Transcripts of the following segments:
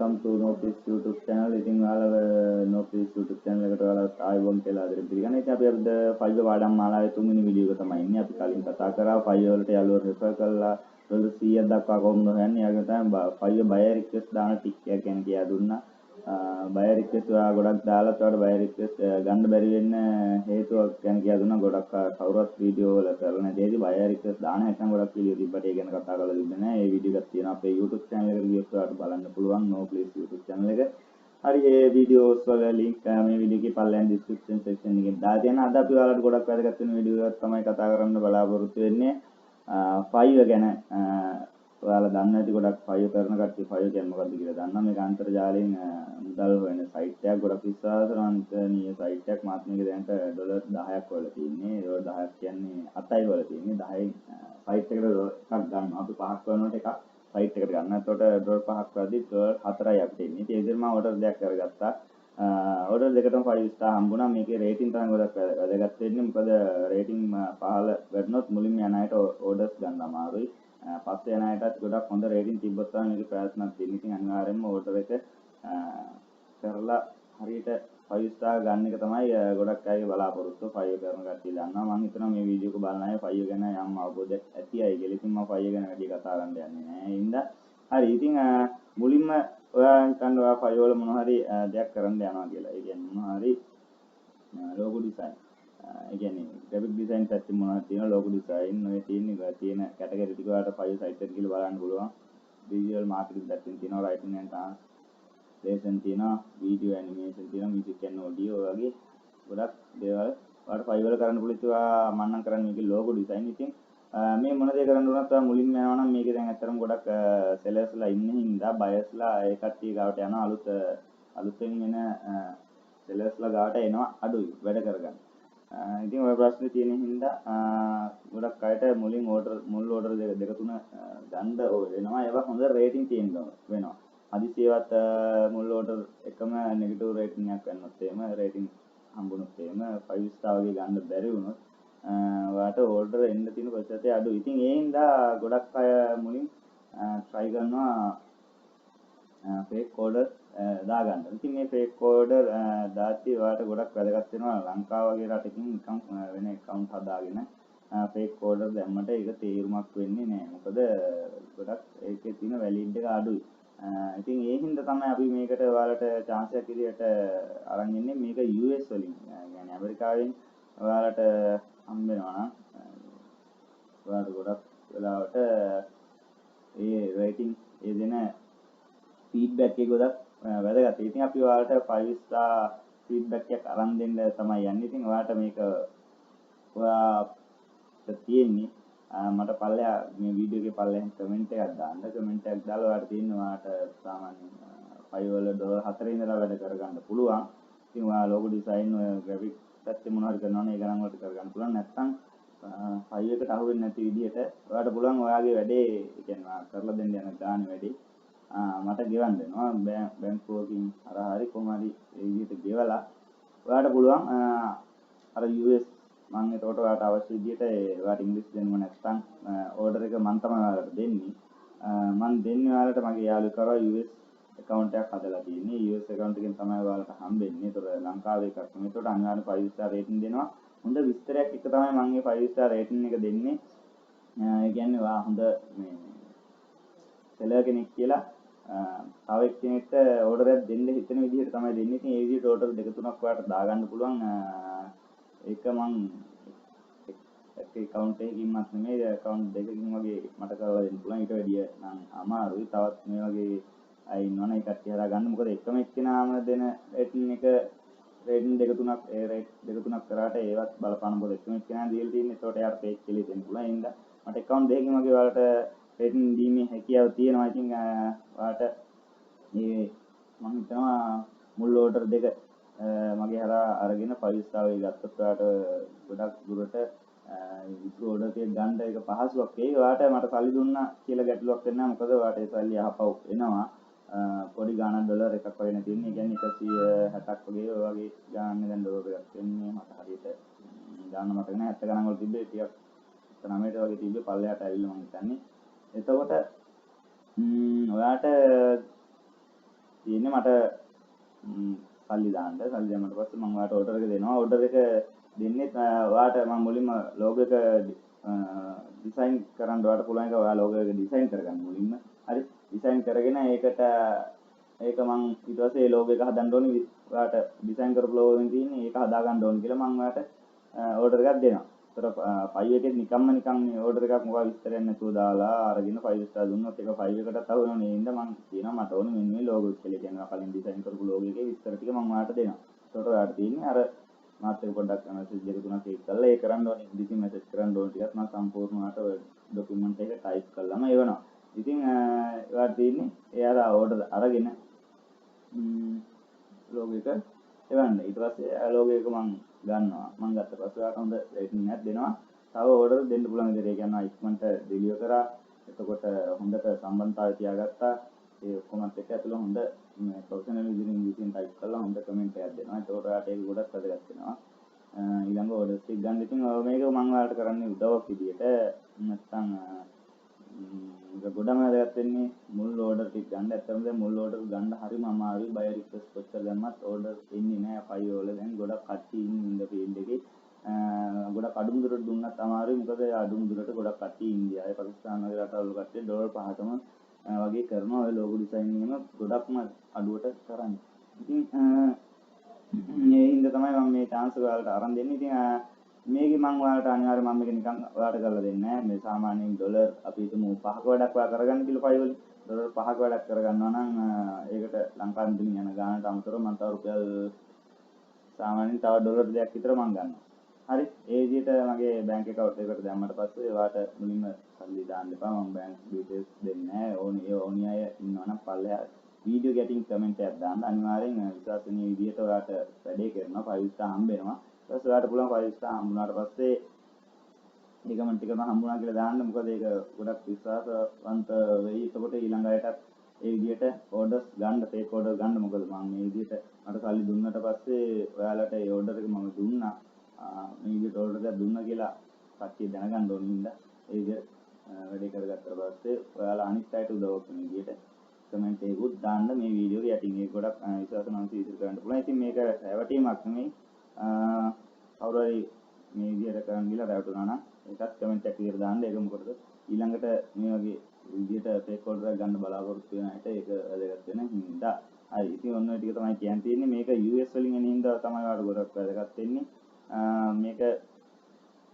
welcome to No Please YouTube channel. ඉතින් ඔයාලා No Please YouTube channel එකට ඔයාලා ආයුබෝවන් කියලා ආදරෙන් පිළිගන්න. ඉතින් අපි අද Fiverr පාඩම් මාලාවේ තුන්වෙනි වීඩියෝ එක තමයි ඉන්නේ. අපි කලින් කතා කරා Fiverr වලට යාළුවෝ refer කරලා ඩොලර් 100ක් දක්වා කොහොමද හොයන්නේ? යාගේ තමයි Fiverr buyer request දාන ටික් එකක් ගැන කියලා දුන්නා. buyer request ඔයා ගොඩක් දාලා ඔයාලට buyer request ගන්න බැරි වෙන්න හේතුවක් ගැන කියලා දුන්නා. ගොඩක් කවුරුත් වීඩියෝ වල කරලා නැතිදී buyer request දාන හැටි නම් ගොඩක් කියලා තිබ්බට ඒ ගැන කතා කරලා තිබ්බේ නෑ. ඒ වීඩියෝ එකක් තියෙනවා අපේ YouTube channel එකට ගියොත් ඔයාලට බලන්න පුළුවන් No Please YouTube channel එක. හරි මේ වීඩියෝස් වල link මේ වීඩියෝ එකේ පල්ලෙන් description section එකේ දාලා තියෙනවා. අද අපි ඔයාලට ගොඩක් වැදගත් වෙන වීඩියෝ එකක් තමයි කතා කරන්න බලාපොරොත්තු වෙන්නේ. Fiverr ගැන ඔයාලා දන්න ඇති ගොඩක් Fiverr කරන කට්ටිය Fiverr කියන්නේ මොකක්ද කියලා දන්නා. මේක අන්තර්ජාලයෙන් මුදල් හොයන සයිට් එකක්. ගොඩක් විශ්වාසවන්තනීය සයිට් එකක්. මාත් මේක දැනට ඩොලර් 10ක් වල තියෙන්නේ. ඩොලර් 10ක් කියන්නේ 7යි වල තියෙන්නේ. 10න් සයිට් එකට එකක් ගන්නවා. අපි 5ක් කරනකොට එකක් සයිට් එකට ගන්න. එතකොට ඩොලර් 5ක් වලදී ඩොලර් 4යි අපිට එන්නේ. ඉතින් ඒ විදිහට මම ඕඩර් දෙකක් කරගත්තා. ඕඩර් දෙකටම 5 ස්ටාර් හම්බුණා. මේකේ රේටින් තමයි ගොඩක් වැදගත් වෙන්නේ. මොකද රේටින් 15 වැටුනොත් මුලින්ම යන අයට ඕඩර්ස් ගන්න අමාරුයි. පස්සේ යන අයටත් ගොඩක් හොඳ රේටින් තිබ්බොත් තමයි මේකේ ප්‍රයත්නක් තියෙන්නේ. ඉතින් අනිවාර්යයෙන්ම ඕඩර් එක කරලා හරියට 5 ස්ටාර් ගන්න එක තමයි ගොඩක් අයගේ බලාපොරොත්තුව. Fiverr කරන කට්ටිය දන්නවා. මම හිතනවා මේ වීඩියෝ එක බලන අය Fiverr ගැන යම් අවබෝධයක් ඇති අය කියලා. ඉතින් මම Fiverr ගැන වැඩි කතා කරන්න යන්නේ නැහැ. ඒ හින්දා හරි. ඉතින් මුලින්ම ඔයා හිතන්න ඔයා Fiverr වල මොනවා හරි දෙයක් කරන්න යනවා කියලා. ඒ කියන්නේ මොනවා හරි logo design. ඒ කියන්නේ graphic design පැත්තේ මොනවද තියෙනවා logo design ඔය තියෙන කැටගරි ටික ඔයාලට Fiverr site එකට ගිහලා බලන්න පුළුවන්. visual marketing පැත්තෙන් තියෙනවා writing and translation තියෙනවා video animation තියෙනවා music and audio වගේ ගොඩක් දේවල් ඔයාලට Fiverr කරන්න පුළුවන්. ඒවා මම නම් කරන්නේ මේකේ logo design. ඉතින් මේ මොන දේ කරන්න උනත් ඔයා මුලින්ම යනවා නම් මේකේ දැන් ඇත්තටම ගොඩක් sellers ලා ඉන්නේ හින්දා buyers ලා ඒ කට්ටිය ගාවට යනවා අලුතෙන් එන sellers ලා ගාවට එනවා අඩුයි වැඩ කරගන්න. ඉතින් ඔය ප්‍රශ්නේ තියෙන හින්දා ගොඩක් අයට මුලින් මුල් ඕඩර් දෙක තුන ගන්න වෙනවා. ඒවා හොඳ රේටින් තියෙන්න වෙනවා. හදිසියවත් මුල් ඕඩර් එකම නෙගටිව් රේටින් එකක් ගන්නොත් එහෙම රේටින් හම්බුනොත් එහෙම 5 ස්ටාර් වගේ ගන්න බැරි වුණොත් ඔයාලට ඕඩර් එන්න තියෙන ප්‍රතිශතය අඩුයි. ඉතින් ඒ හින්දා ගොඩක් අය මුලින් try කරනවා fake order දාගන්න. ඉතින් මේ fake order දාද්දී ඔයාලට ගොඩක් වැදගත් වෙනවා ලංකාව වගේ රටකින් නිකන් වෙන account හදාගෙන fake order දැම්මට ඒක තේරුමක් වෙන්නේ නැහැ. මොකද ගොඩක් ඒකේ තියෙන valid එක අඩුයි. ඉතින් ඒ හින්දා තමයි අපි මේකට ඔයාලට chance එකක් විදියට අරන් ඉන්නේ. මේක US වලින් يعني ඇමරිකාවෙන් ඔයාලට හම්බ වෙනවා නම් ඔයාලට ගොඩක් වෙලාවට ඒ රේටින් ඒ දෙන feedback එක ගොඩක් වැදගත්. ඉතින් අපි ඔයාලට 5 star feedback එකක් අරන් දෙන්න තමයි යන්නේ. ඉතින් ඔයාලට මේක ඔයාට තියෙන්නේ මට පල්ලෙහා මේ වීඩියෝ එකේ පල්ලෙහාන් කමෙන්ට් එකක් දාන්න. කමෙන්ට් එකක් දාලා ඔයාලට තියෙන්නේ ඔයාලට සාමාන්‍යයෙන් Fiverr වල ඩොලර් 4 ඉඳලා වැඩ කරගන්න පුළුවන්. ඉතින් ඔයා logo design ඔය graphic පැත්තේ මොනවා හරි කරනවා නම් ඒ ගණන් වලට කරගන්න පුළුවන්. නැත්නම් Fiverr එකට අහු වෙන්නේ නැති විදිහට ඔයාලට පුළුවන් ඔයාගේ වැඩේ ඒ කියන්නේ කරලා දෙන්න යන ගාන වැඩේ මට ගෙවන්න වෙනවා. බැංකුවකින් හරි කොහොම හරි ඒ විදිහට ගෙවලා ඔයාලට පුළුවන් අර US මම එතකොට ඔයාලට අවශ්‍ය විදිහට ඔයාලට ඉංග්‍රීසි දැනුම නැත්නම් ඕඩර් එක මම තමයි ඔයාලට දෙන්නේ. මම දෙන්නේ ඔයාලට මගේ යාළුවෙක් කරා US account එකක් හදලා තියෙන්නේ. US account එකෙන් තමයි ඔයාලට හම්බෙන්නේ. ඒතර ලංකාවේ එකක් නෙමෙයි. ඒතකොට අනිවාර්යෙන් 5 star rating දෙනවා. හොඳ විස්තරයක් එක තමයි මම මේ 5 star rating එක දෙන්නේ. ඒ කියන්නේ ඔයා හොඳ මේ seller කෙනෙක් කියලා තව එක්කෙනෙක්ට ඕඩර් එකක් දෙන්න හිතන විදිහට තමයි දෙන්නේ. ඉතින් ඒ විදිහට ඕඩර් දෙක තුනක් ඔයාලට දාගන්න පුළුවන්. ඒක මං account එකකින්වත් නෙමෙයි account දෙකකින් වගේ මට කරලා දෙන්න පුළුවන්. ඊට වැඩිය නම් අමාරුයි. තවත් මේ වගේ අය ඉන්නවනේ ඒ කට්ටිය හදාගන්න. මොකද එකම එක්කෙනාම දෙන රේටින් එක රේටින් දෙක තුනක් ඒ රේට් දෙක තුනක් කරාට ඒවත් බලපාන මොකද එකම එක්කෙනා දීලා තියෙන්නේ. ඒකට යාර fake කියලා දෙන්න පුළුවන්. ඒ හින්දා මට account දෙකකින් වගේ ඔයාලට රේටින් දීමේ හැකියාව තියෙනවා. ඉතින් ඔයාලට මේ මම හිතනවා මුල් ඕඩර් දෙක මගේ හරහා අරගෙන 5 ස්ටාර් එක ගත්තොත් ඔයාලට ගොඩක් දුරට ඉතුරු ඕඩර් ටික ගන්න එක පහසුවක් වෙයි. ඔයාලට මට සල්ලි දුන්නා කියලා ගැටලුවක් වෙන්නේ නැහැ. මොකද ඔයාලට ඒ සල්ලි අහපව් එනවා. පොඩි ගාණක් ඩොලර් එකක් වගේ නේ තියෙන්නේ. ඒ කියන්නේ 160ක් වගේ ඔය වගේ ගාණක් දැන් ඩොලර් එකක් වෙන්නේ. මට හරියට ගාණ මතක නැහැ. 70 ගණන් වල තිබ්බේ ටිකක් 9ට වගේ තිබ්බේ පල්ලෙහාට ඇවිල්ලා මම හිතන්නේ. එතකොට ඔයාට තියෙන්නේ මට සල්ලි දාන්න. සල්ලි දැම්මට පස්සේ මම ඔයාලට ඕඩර් එක දෙනවා. ඕඩර් එක දෙන්නේ ඔයාලට මම මුලින්ම ලෝගෝ එක ඩිසයින් කරන්න ඔයාලට පුළුවන් එක ඔයා ලෝගෝ එක ඩිසයින් කරගන්න මුලින්ම. හරි. ඩිසයින් කරගෙන ඒක මම ඊට පස්සේ ඒ ලෝගෝ එක හදන්න ඕනේ. ඔයාලට ඩිසයින් කරපු ලෝගෝ එකෙන් තියෙන්නේ ඒක හදා ගන්න ඕනේ කියලා මම ඔයාලට ඕඩර් එකක් දෙනවා. ඒතර 5 එකෙත් නිකන් මේ ඕඩර් එකක් මොකක් විස්තරයක් නැතුව දාලා අරගෙන 5 ස්ටාර් දුන්නොත් ඒක 5 එකටත් අහු වෙනව නේද? මම කියනවා මට ඕනේ මෙන්න මේ ලෝගෝ එක කියලා. කියනවා කලින් ඩිසයින් කරපු ලෝගෝ එකේ විස්තර ටික මම ඔයාලට දෙනවා. ඒකට ඔයාලට තියෙන්නේ අර මාත් එක පොඩ්ඩක් මෙසේජ් දෙක තුනක් ක්ලික් කරලා ඒ කරන්න ඕනේ ඉංග්‍රීසි මෙසේජ් කරන්න ඕනේ ටිකක් මම සම්පූර්ණ ඔයාලට ડોකියුමන්ට් එක ටයිප් කරලාම එවනවා. ඉතින් ඔයාලට තියෙන්නේ ඒ අර ඕඩර් අරගෙන ලෝගෝ එක එවන්න. ඊට පස්සේ ලෝගෝ එක මම ගන්නවා. මම ගත්ත පස්සේ ඔයාලට හොඳ රේටින් එකක් දෙනවා. තව ඕඩර් දෙන්න පුළුවන් විදිහට. ඒ කියන්නේ ඉක්මනට ඩෙලිවර් කරා. එතකොට හොඳට සම්බන්ධතාවය තියාගත්තා. ඒ ඔක්කොමත් එක්ක ඇතුළ හොඳ ප්‍රොෆෙෂනල් විදිහින් ඉංග්‍රීසියෙන් ටයිප් කරලා හොඳ කමෙන්ට් එකක් දෙනවා. ඒකට ඔයාලට ඒක ගොඩක් වැදගත් වෙනවා. ඊළඟ ඕඩර්ස් ටික ගන්න. ඉතින් මේක මම ඔයාලට කරන්නේ උදව්වක් විදියට. නැත්තම් ගොඩම වැදගත් වෙන්නේ මුල් ඕඩර් ටික ගන්න. ඇත්තටම දැන් මුල් ඕඩර් ගන්න හරිම අමාරුයි. බය රික්වෙස්ට් කොච්චර දැම්මත් ඕඩර් එන්නේ නැහැ. ෆයිවර් වල දැන් ගොඩක් කට්ටිය ඉන්නේ ෆීල්ඩ් එකේ. ගොඩක් අඩුම දුරට දුන්නත් අමාරුයි. මොකද අඩුම දුරට ගොඩක් කට්ටිය ඉන්දියාවේ, පාකිස්තාන වගේ රටවල් කට්ටිය ඩොලර් 5ටම වගේ කරනවා. ඔය ලෝගෝ ඩිසයින් එකම ගොඩක්ම අඩුවට කරන්නේ. ඉතින් මේ හින්දා තමයි මම මේ chance එක ඔයාලට අරන් දෙන්නේ. ඉතින් මේකේ මම ඔයාලට අනිවාර්යයෙන් මම මේක නිකන් ඔයාලට කරලා දෙන්නේ නැහැ. මේ සාමාන්‍යයෙන් ඩොලර් අපි හිතමු 5ක වැඩක් ඔයා කරගන්න කිලෝ 5 වලින් ඩොලර් 5ක වැඩක් කරගන්නවා නම් ඒකට ලංකාවෙන් දෙන යන ගානට අමතරව මම තව රුපියල් සාමාන්‍යයෙන් තව ඩොලර් දෙකක් විතර මම ගන්නවා. හරි. ඒ විදිහට මගේ බැංක් account එකට දැම්මට පස්සේ ඔයාලට මුලින්ම සල්ලි දාන්න එපා. මම බැංක් ඩීටේල්ස් දෙන්නේ නැහැ. ඕනි අය ඉන්නවනම් පල්ලෙහා වීඩියෝ ගැටින් කමෙන්ට් එකක් දාන්න. අනිවාර්යෙන් විශ්වාසනීය විදිහට ඔයාලට වැඩේ කරනවා. 5 ස්ටාර් හම්බ වෙනවා. ඊට පස්සේ ඔයාලට පුළුවන් 5 ස්ටාර් හම්බුනාට පස්සේ මේ කමෙන්ට් එක හම්බුනා කියලා දාන්න. මොකද ඒක ගොඩක් විශ්වාසවන්ත වෙයි. එතකොට ඊළඟ අයටත් ඒ විදිහට ඕඩර්ස් ගන්න, ෆේක් ඕඩර් ගන්න. මොකද මම මේ විදිහට මට සල්ලි දුන්නට පස්සේ ඔයාලට ඒ ඕඩර් එක මම දුන්නා. මේ විදිහට ඕඩර් එකක් දුන්නා කියලා කට්ටිය දැනගන්න ඕන හින්දා ඒ විදිහට වැඩේ කරගත්තට පස්සේ ඔයාලා අනිත් අයට උදව්වක් වෙන විදිහට කමෙන්ට් එකකුත් දාන්න මේ වීඩියෝ එක යටින්. ඒක ගොඩක් විශ්වාසනීය ඉදිරි කරන්න පුළුවන්. ඉතින් මේක රැවටීමක් නෙමෙයි. කවුරු හරි මේ විදිහට කරන් ගිහලා රැවටුණා නම් ඒකත් කමෙන්ට් එකක් විදිහට දාන්න. ඒක මොකටද ඊළඟට මේ වගේ විදිහට ෆේක් ඕඩර් එකක් ගන්න බලාපොරොත්තු වෙන අයට ඒක වැදගත් වෙන හින්දා. හරි. ඉතින් ඔන්න ඔය ටික තමයි කියන්න තියෙන්නේ. මේක US වලින් එන හින්දා තමයි ඔයාලට ගොඩක් වැදගත් වෙන්නේ. මේක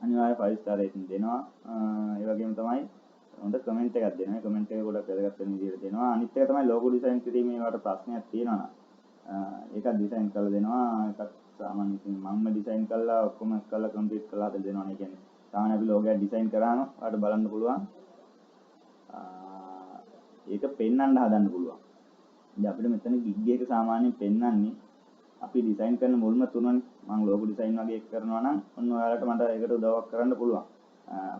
අනිවාර්යයෙන් 5 ස්ටාර් රේටින් දෙනවා. ඒ වගේම තමයි හොඳ කමෙන්ට් එකක් දෙනවා. කමෙන්ට් එක ගොඩක් වැදගත් වෙන විදිහට දෙනවා. අනිත් එක තමයි ලෝගෝ ඩිසයින් කිරීමේ වට ප්‍රශ්නයක් තියෙනවා නම් ඒකත් ඩිසයින් කරලා දෙනවා. ඒකත් සාමාන්‍යයෙන් මම්ම ඩිසයින් කරලා ඔක්කොම කරලා කම්ප්ලීට් කරලා හදලා දෙනවා. ඒ කියන්නේ සාමාන්‍ය අපි ලෝගෝ එකක් ඩිසයින් කරාම ඔයාලට බලන්න පුළුවන්. ඒක පෙන්වන්න හදන්න පුළුවන්. ඉතින් අපිට මෙතන ගිග් එක සාමාන්‍යයෙන් පෙන්වන්නේ අපි ඩිසයින් කරන මුල්ම තුනනේ. මම ලෝගෝ ඩිසයින් වගේ එක කරනවා නම් ඔන්න ඔයාලට මට ඒකට උදව්වක් කරන්න පුළුවන්.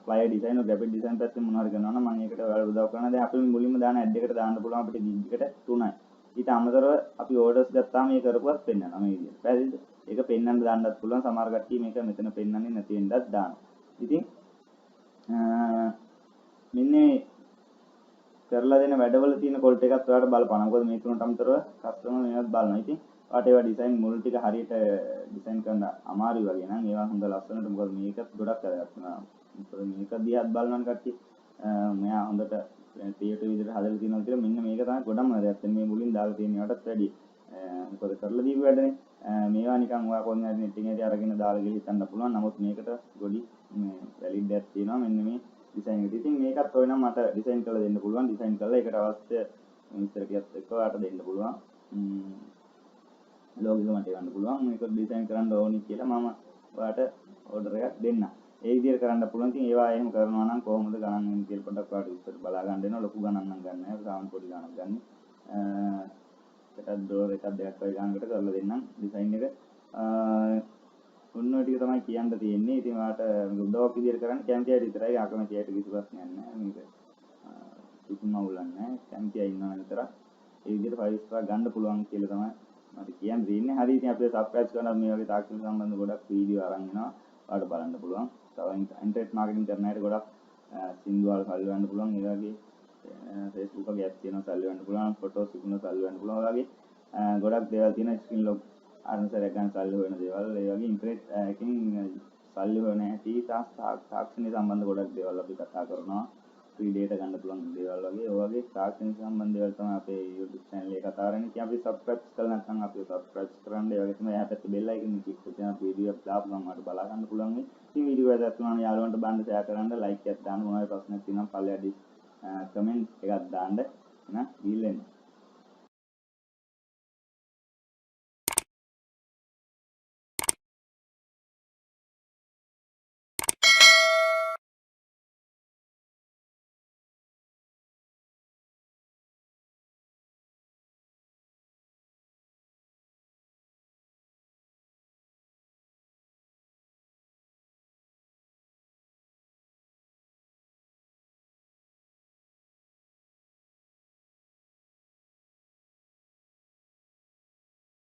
ෆ්ලයර් ඩිසයින් ඔය ග්‍රැෆික් ඩිසයින් පැත්තෙන් මොනවා හරි කරනවා නම් මම ඒකට ඔයාලට උදව් කරනවා. දැන් අපි මුලින්ම දාන ඇඩ් එකට දාන්න පුළුවන් අපිට ගිග් එකට 3යි. ඊට අමතරව අපි ඕඩර්ස් ගත්තාම මේ කරපුවත් පෙන්වනවා මේ විදිහට. පැහැදිලිද? ඒක පෙන්වන්න දාන්නත් පුළුවන්. සමහර කට්ටිය මේක මෙතන පෙන්වන්නේ නැති වෙන්නත් දානවා. ඉතින් මෙන්න කරලා දෙන වැඩවල තියෙන කොල්ට් එකත් ඔයාලට බලපන්න. මොකද මේ තුනට අමතරව කස්ටමර් මේවත් බලනවා. ඉතින් ඔයාලට ඒවා ඩිසයින් මුල් ටික හරියට ඩිසයින් කරන්න අමාරුයි වගේ නම් ඒවා හොඳ ලස්සනට. මොකද මේකත් ගොඩක් වැදගත් වෙනවා. මොකද මේක දිහාත් බලනවනේ කට්ටිය. මෙයා හොඳට ක්‍රියේටිව් විදිහට හදලා තියෙනවා කියලා මෙන්න මේක තමයි ගොඩම වැදගත් වෙන්නේ. මේ මුලින් දාලා තියෙන ඒවාටත් වැඩිය. මොකද කරලා දීපු වැඩනේ. මේවා නිකන් ඔයා කොහොමද නෙට් එකේ අරගෙන දාලා ගිහින් හිතන්න පුළුවන්. නමුත් මේකට ගොඩි වැලිඩ් එකක් තියෙනවා. මෙන්න මේ ඩිසයින් එක. ඉතින් මේකත් ඔය නම් මට ඩිසයින් කරලා දෙන්න පුළුවන්. ඩිසයින් කරලා ඒකට අවශ්‍ය විස්තර ටිකත් එක්ක ඔයාලට දෙන්න පුළුවන්. ලෝගෝ මට ගන්න පුළුවන්. මේක ඩිසයින් කරන්න ඕනි කියලා මම ඔයාලට ඕඩර් එකක් දෙන්න. ඒ විදිහට කරන්න පුළුවන්. ඉතින් ඒවා එහෙම කරනවා නම් කොහොමද ගණන් වෙන්නේ කියලා පොඩ්ඩක් ඔයාලට විස්තර බලා ගන්න වෙනවා. ලොකු ගණන් නම් ගන්න නැහැ. සාමාන්‍ය පොඩි ගණනක් ගන්න. ඒකට ඩෝර් එකක් දෙකක් වගේ ගණනකට කරලා දෙන්නම් ඩිසයින් එක. ඔන්න ඔය ටික තමයි කියන්න තියෙන්නේ. ඉතින් ඔයාලට උදව්වක් විදියට කරන්න කැමති අය විතරයි. අකමැති අයට කිසි ප්‍රශ්නයක් නැහැ. මේක කිසිම අවුලක් නැහැ. කැමති අය ඉන්නවා නම් විතරක් ඒ විදිහට 5 ස්ටාර් ගන්න පුළුවන් කියලා තමයි මට කියන්න තියෙන්නේ. හරි. ඉතින් අපිට සබ්ස්ක්‍රයිබ් කරනවා මේ වගේ තාක්ෂණික සම්බන්ධ ගොඩක් වීඩියෝ අරන් එනවා. ඔයාලට බලන්න පුළුවන්. තව ඉන්ටර්නෙට් මාකටිං කරන අයට ගොඩක් සින්දුවල් සල්ලි ගන්න පුළුවන්. ඒ වගේ Facebook වගේ apps තියෙනවා සල්ලි වෙන්න පුළුවන්, ෆොටෝස් විකුණන සල්ලි වෙන්න පුළුවන් වගේ ගොඩක් දේවල් තියෙනවා. ස්ක්‍රීන් ලොක් ආරම්භයක් ගන්න සල්ලි වෙන දේවල්. ඒ වගේ ඉන්ටර්නෙට් එකකින් සල්ලි වෙන හැටි තාක්ෂණය සම්බන්ධ ගොඩක් දේවල් අපි කතා කරනවා. ෆ්‍රී ඩේටා ගන්න පුළුවන් දේවල් වගේ ඔය වගේ තාක්ෂණය සම්බන්ධ දේවල් තමයි අපේ YouTube channel එකේ කතා කරන්නේ. ඉතින් අපි subscribe කරලා නැත්නම් අපි subscribe කරන්න. ඒ වගේ තමයි එහා පැත්තේ bell icon එක click කරලා වීඩියෝ එක දාපු ගමන් ඔයාලට බලා ගන්න පුළුවන් වෙයි. ඉතින් වීඩියෝ එක දැක්කම යාළුවන්ට බලන්න share කරන්න, like එකක් දාන්න, මොනවද ප්‍රශ්න තියෙනවා පල්ලෙහාදී කමෙන්ට් එකක් දාන්න. එහෙනම් ගිහින් එන්න.